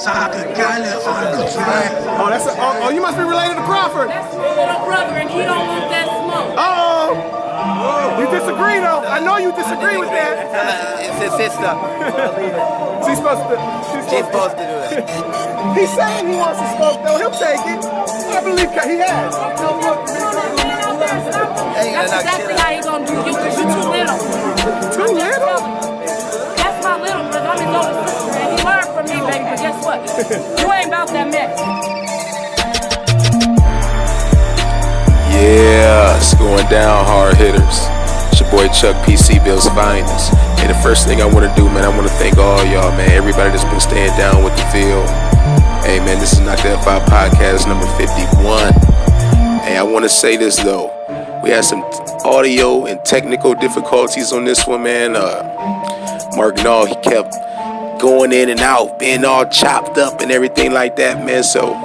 Oh, oh, you must be related to Crawford. That's my little brother, and he don't want that smoke. You disagree, though. I know you disagree with that. It's his sister. She's supposed to do that. He's saying he wants to smoke, though. He'll take it. I believe he has. That's exactly how he's gonna do you, because you're too little. Too little? That's my little brother. I'm his older sister, and he learned from me, baby. But guess what? You ain't about that mess. Yeah, it's going down, hard hitters. It's your boy Chuck P. C-Ville's finest. Hey, the first thing I want to do, man, I want to thank all y'all, man. Everybody that's been staying down with the field. Hey, man, this is Not the F5 podcast number 51. Hey, I want to say this, though. We had some audio and technical difficulties on this one, man. Mark Nall, he kept going in and out, being all chopped up and everything like that, man. So,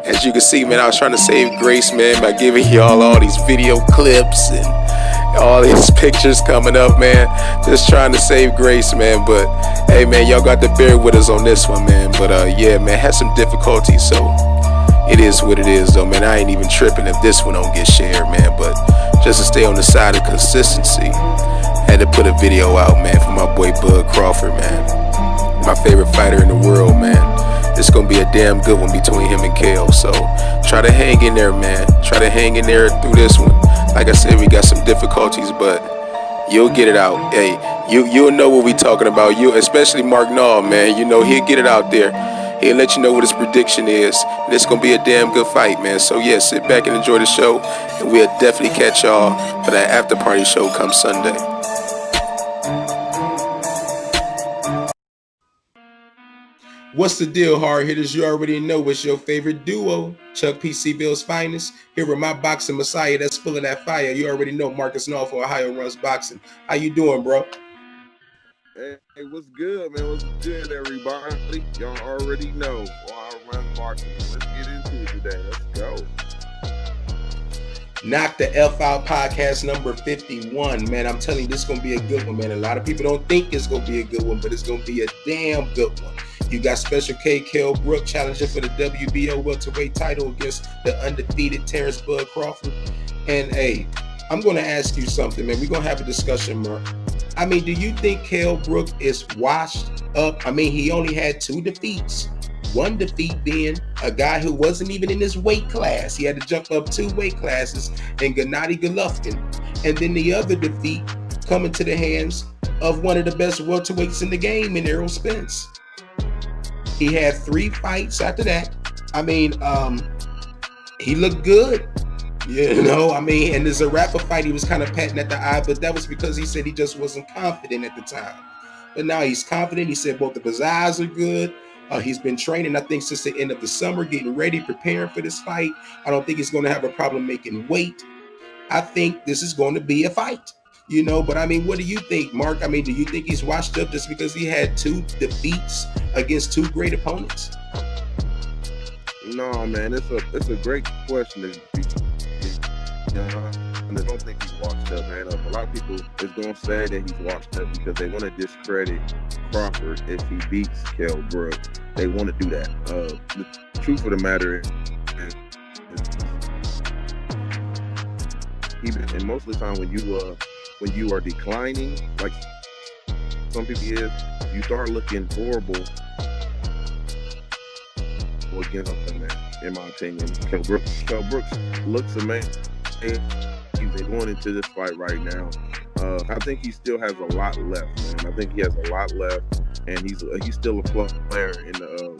as you can see, man, I was trying to save grace, man, by giving y'all all these video clips and all these pictures coming up, man. Just trying to save grace, man. But, hey, man, y'all got to bear with us on this one, man. But, yeah, man, had some difficulties, so it is what it is, though, man. I ain't even tripping if this one don't get shared, man. But just to stay on the side of consistency, had to put a video out, man, for my boy Bud Crawford, man. My favorite fighter in the world, man. It's going to be a damn good one between him and Kell. So try to hang in there, man. Try to hang in there through this one. Like I said, we got some difficulties, but you'll get it out. Hey, you'll know what we talking about. You, especially Mark Nall, man. You know, he'll get it out there. He'll let you know what his prediction is. And it's going to be a damn good fight, man. So, yeah, sit back and enjoy the show. And we'll definitely catch y'all for that after party show come Sunday. What's the deal, hard hitters? You already know it's your favorite duo, Chuck P. C-Ville's finest. Here with my boxing messiah that's full of that fire. You already know Marcus Nall for Ohio Runs Boxing. How you doing, bro? Hey, what's good, man? What's good, everybody? Y'all already know Ohio Runs Boxing. Let's get into it today. Let's go. Knock the F Out podcast number 51. Man, I'm telling you, this is going to be a good one, man. A lot of people don't think it's going to be a good one, but it's going to be a damn good one. You got Special K Kell Brook challenging for the WBO Welterweight title against the undefeated Terence Bud Crawford. And, hey, I'm going to ask you something, man. We're going to have a discussion, Mark. I mean, do you think Kell Brook is washed up? I mean, he only had 2 defeats. One defeat being a guy who wasn't even in his weight class. He had to jump up 2 weight classes in Gennady Golovkin. And then the other defeat coming to the hands of one of the best welterweights in the game in Errol Spence. He had 3 fights after that. I mean, he looked good. You know, I mean, and there's a rapper fight, he was kind of patting at the eye, but that was because he said he just wasn't confident at the time. But now he's confident. He said both of his eyes are good. He's been training, I think, since the end of the summer, getting ready, preparing for this fight. I don't think he's going to have a problem making weight. I think this is going to be a fight, you know. But I mean, what do you think, Mark? I mean, do you think he's washed up just because he had 2 defeats against 2 great opponents? No, man, it's a great question. I don't think he's washed up, man. A lot of people is gonna say that he's washed up because they want to discredit Crawford if he beats Kell Brook. They want to do that. The truth of the matter is and most of the time when you are declining, like some people is, you start looking horrible against something, man. In my opinion, Kell Brooks looks amazing. He's going into this fight right now. I think he still has a lot left, man. I think he has a lot left, and he's still a player in the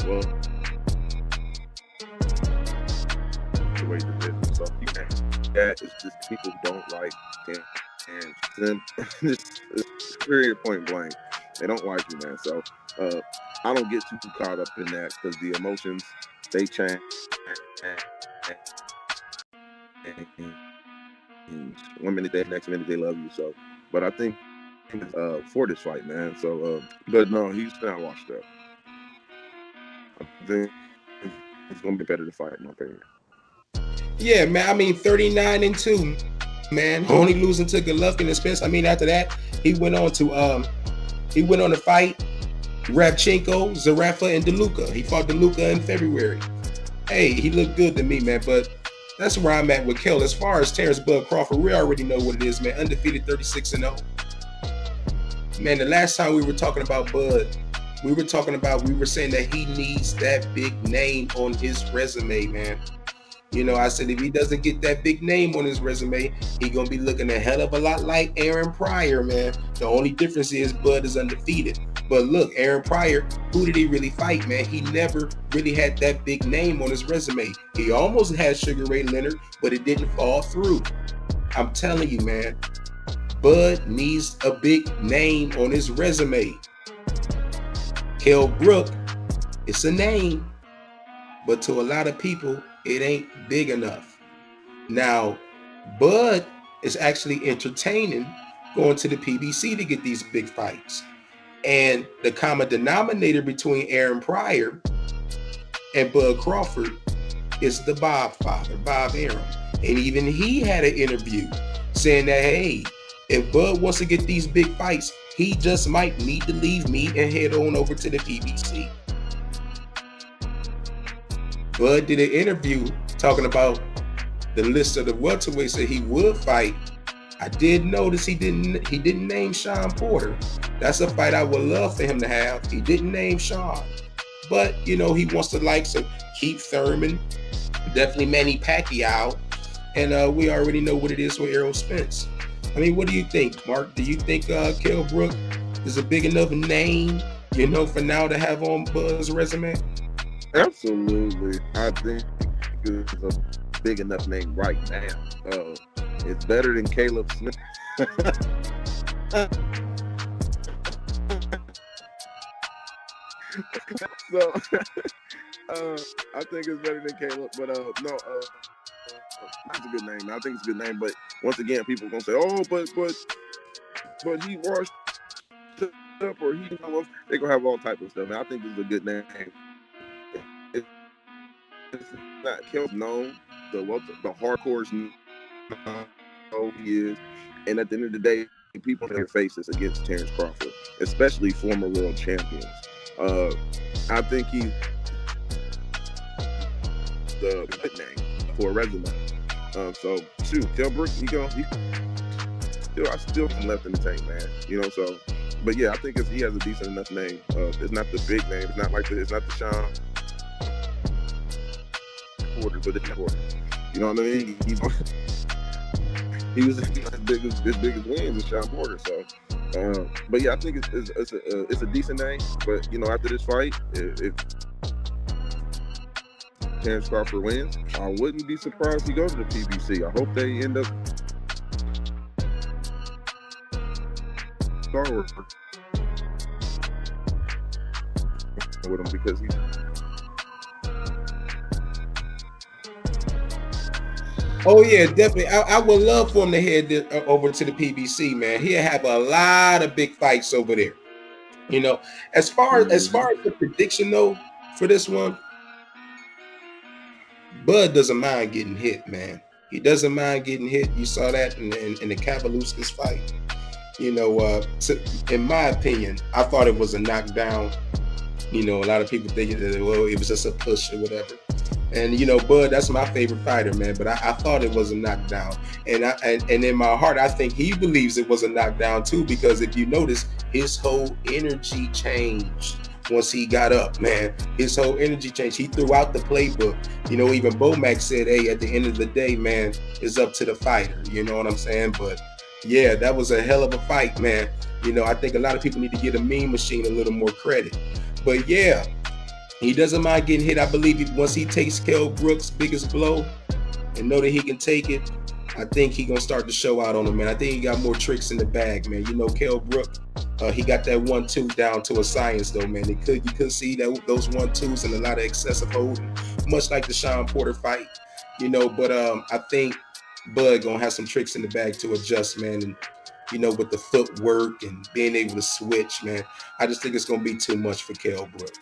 welterweight division. So you can't. That is just people don't like him, and it's period, point blank. They don't like you, man. So I don't get too caught up in that because the emotions, they change. One minute they, next minute they love you. So, but I think for this fight, man. So, but no, he's not washed up. I think it's gonna be better to fight, in my opinion. Yeah, man. I mean, 39-2, man. Only losing to Golovkin and Spence. I mean, after that, he went on to fight Rabchenko, Zarafa, and DeLuca. He fought DeLuca in February. Hey, he looked good to me, man, but that's where I'm at with Kell. As far as Terence Bud Crawford, we already know what it is, man. Undefeated 36-0. Man, the last time we were talking about Bud, we were saying that he needs that big name on his resume, man. You know, I said if he doesn't get that big name on his resume, he gonna be looking a hell of a lot like Aaron Pryor, man. The only difference is Bud is undefeated. But look, Aaron Pryor, who did he really fight, man? He never really had that big name on his resume. He almost had Sugar Ray Leonard, but it didn't fall through. I'm telling you, man, Bud needs a big name on his resume. Kell Brook, it's a name, but to a lot of people, it ain't big enough. Now, Bud is actually entertaining going to the PBC to get these big fights. And the common denominator between Aaron Pryor and Bud Crawford is the Bob father, Bob Arum. And even he had an interview saying that, hey, if Bud wants to get these big fights, he just might need to leave me and head on over to the PBC. Bud did an interview talking about the list of the welterweights that he would fight. I did notice he didn't name Sean Porter. That's a fight I would love for him to have. He didn't name Sean. But, you know, he wants the likes of Keith Thurman, definitely Manny Pacquiao, and we already know what it is with Errol Spence. I mean, what do you think, Mark? Do you think Kell Brook is a big enough name, you know, for now to have on Bud's resume? Absolutely. I think it's a big enough name right now. It's better than Caleb Smith. So I think it's better than Caleb, but no, that's a good name. I think it's a good name, but once again, people are gonna say, "Oh, but he washed up," or he, they're gonna have all type of stuff. And I think it's a good name. It's not Caleb known, the hardcores know he is, and at the end of the day, people in their faces against Terence Crawford, especially former world champions. I think he's the good name for a resume. So shoot, Kell Brook, I still some left in the tank, man. You know, so, but yeah, I think he has a decent enough name. It's not the big name. It's not the Sean Porter, but it's Porter. You know what I mean? He was as big as wins as Sean Porter. So, but yeah, I think it's a decent name. But you know, after this fight, if Terence Crawford wins, I wouldn't be surprised he goes to the PBC. I hope they end up with him because he's. Oh yeah, definitely. I would love for him to head over to the PBC, man. He'll have a lot of big fights over there. You know, as far as the prediction though for this one, Bud doesn't mind getting hit, man. He doesn't mind getting hit. You saw that in the Kavaluskas fight. You know, in my opinion, I thought it was a knockdown. You know, a lot of people think that, well, it was just a push or whatever. And you know, Bud, that's my favorite fighter, man. But I thought it was a knockdown, and in my heart, I think he believes it was a knockdown too. Because if you notice, his whole energy changed once he got up, man. His whole energy changed. He threw out the playbook. You know, even Bomac said, "Hey, at the end of the day, man, it's up to the fighter." You know what I'm saying? But yeah, that was a hell of a fight, man. You know, I think a lot of people need to give the Mean Machine a little more credit. But yeah. He doesn't mind getting hit. I believe once he takes Kell Brook's biggest blow and know that he can take it, I think he's going to start to show out on him, man. I think he got more tricks in the bag, man. You know, Kell Brook, he got that 1-2 down to a science, though, man. You could see that those 1-2s and a lot of excessive holding, much like the Sean Porter fight, you know. But I think Bud going to have some tricks in the bag to adjust, man. And, you know, with the footwork and being able to switch, man, I just think it's going to be too much for Kell Brook.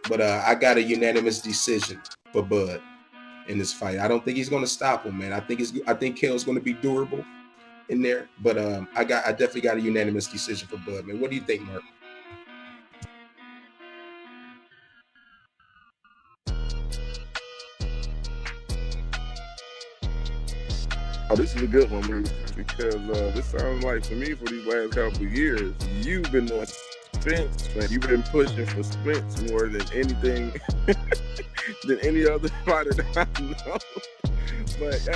But I got a unanimous decision for Bud in this fight. I don't think he's going to stop him, man. I think Kell's going to be durable in there. But I definitely got a unanimous decision for Bud, man. What do you think, Mark? Oh, this is a good one, man, because this sounds like, for me, for these last couple of years, you've been on Spence, man. You've been pushing for Spence more than anything, than any other fighter that I know. But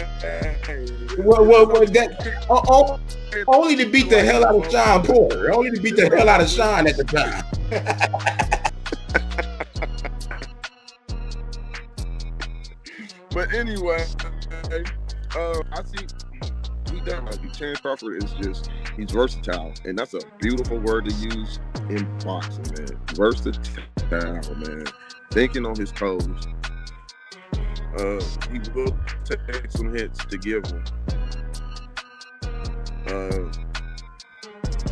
only to beat the hell out of Sean Porter. Only to beat the hell out of Sean at the time. But anyway, I see he done like Terence Crawford is just, he's versatile, and that's a beautiful word to use in boxing, man. Versatile, man. Thinking on his toes. He will take some hits to give him.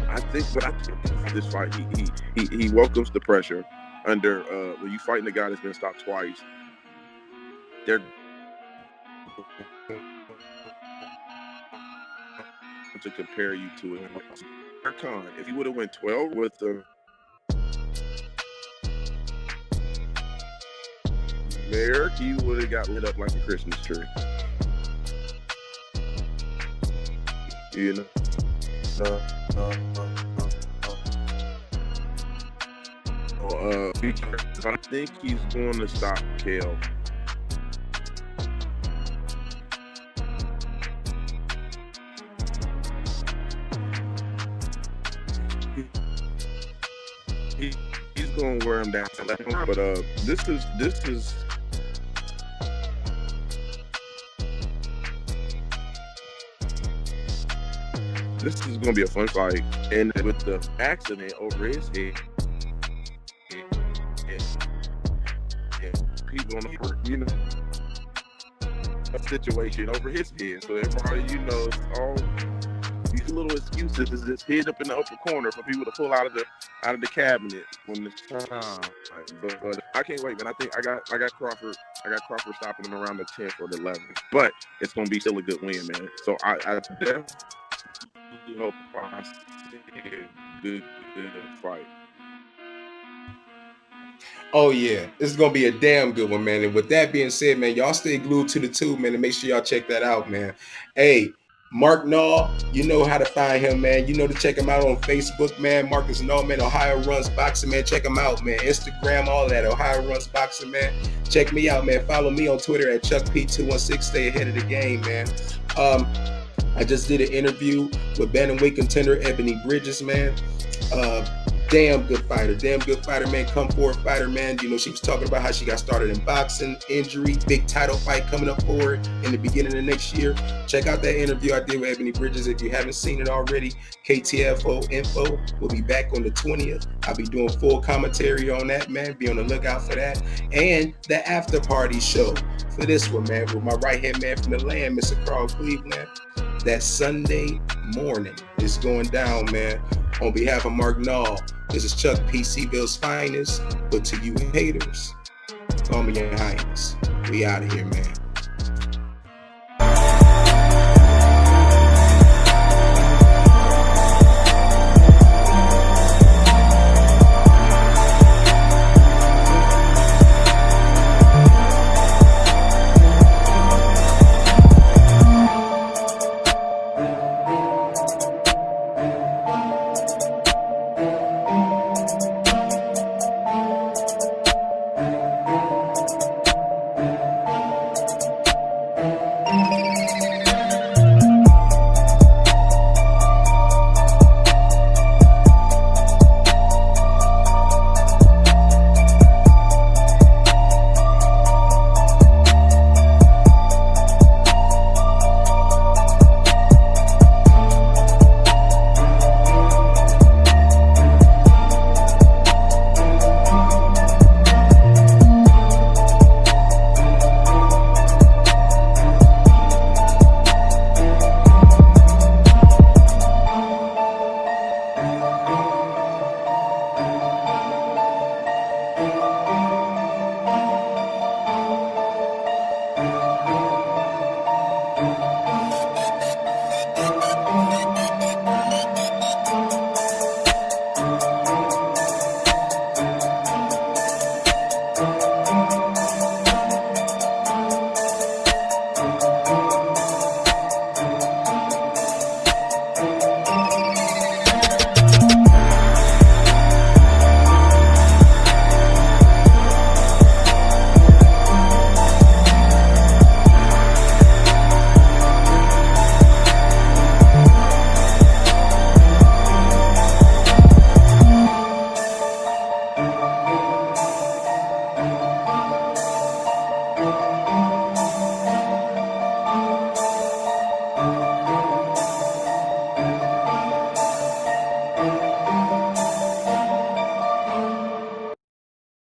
I think this fight, he welcomes the pressure under when you fighting a guy that's been stopped twice. They're to compare you to him. If he would have went 12 with the there, he would have got lit up like a Christmas tree. You know. I think he's going to stop Kell. He's going to wear him down. But this is going to be a fun fight. And with the accident over his head, people on the court, you know, a situation over his head. So everybody, you know, all these little excuses is just hid up in the upper corner for people to pull out of the cabinet when it's time. But I can't wait, man. I think I got Crawford. I got Crawford stopping him around the 10th or the 11th. But it's gonna be still a good win, man. So I definitely hope I see a good fight. Oh yeah, this is gonna be a damn good one, man. And with that being said, man, y'all stay glued to the tube, man, and make sure y'all check that out, man. Hey, Mark Nall, you know how to find him, man. You know to check him out on Facebook, man. Marcus Nall, man. Ohio Runs Boxing, man. Check him out, man. Instagram, all that. Ohio Runs Boxing, man. Check me out, man. Follow me on Twitter at ChuckP216. Stay ahead of the game, man. I just did an interview with bantamweight contender Ebony Bridges, man. Damn good fighter, man. Come forward fighter, man. You know, she was talking about how she got started in boxing, injury, big title fight coming up for her in the beginning of next year. Check out that interview I did with Ebony Bridges if you haven't seen it already. KTFO info. We'll be back on the 20th. I'll be doing full commentary on that, man. Be on the lookout for that. And the after party show for this one, man, with my right-hand man from the land, Mr. Carl Cleveland. That Sunday morning is going down, man. On behalf of Mark Nall, this is Chuck P. C-Ville's finest. But to you haters, call me your highness. We out of here, man.